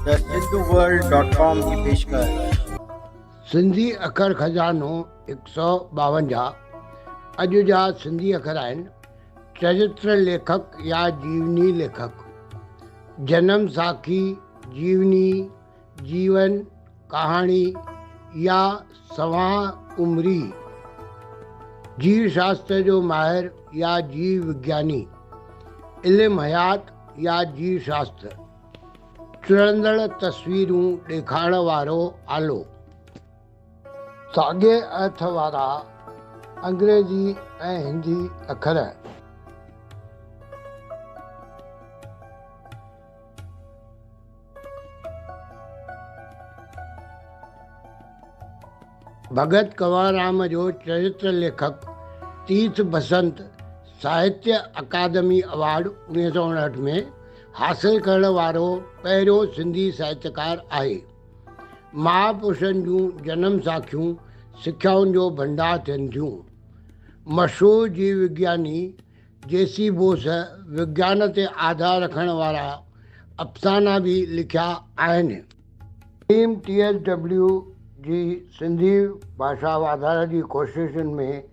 The सिंधुवर्ल्ड.com की पेशकश। सिंधी अखर खजानो 152 अॼु जा सिंधी अखर आहिनि। चरित्र लेखक या जीवनी लेखक, जन्म साखी, जीवनी, जीवन कहानी या सवां उमरी, जीव शास्त्र जो माहिर या जीव विज्ञानी, इल्म हयात या जीव शास्त्र, चुरंदड़ तस्वीरूं ॾेखारण वारो आलो। साॻे अर्थ वारा अंग्रेजी ऐं हिंदी अखर। भगत कंवरराम जो चरित्र लेखक तीर्थ बसंत साहित्य अकादमी अवार्ड 1959 में हासिल करण वारो पहिरियों सिंधी साहित्यकार आहे। महापुरुषनि जूं जनम साखियूं सिख्याउनि जो भंडार थियनि थियूं। मशहूरु जीव विज्ञानी जेसी बोस विज्ञान ते आधार रखण वारा अफ़साना बि लिखिया आहिनि। टीम TSW जी सिंधी भाषा वाधारे जी कोशिशुनि में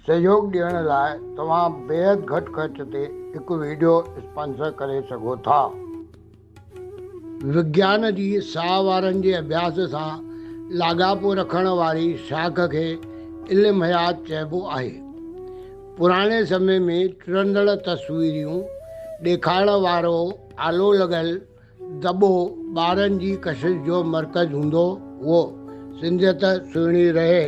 सहयोग ॾियण लाइ तव्हां बेहद घटि ख़र्च ते हिकु वीडियो स्पॉन्सर करे सघो था। विज्ञान जी साह वारनि जे अभ्यास सां लाॻापो रखण वारी शाख खे इल्म हयात चइबो आहे। पुराणे समय में चुरंदड़ तस्वीरियूं ॾेखारण वारो आलो लॻल दॿो ॿारनि जी कशिश जो मर्कज़ हूंदो हुओ। सिंधियत सुहिणी रहे।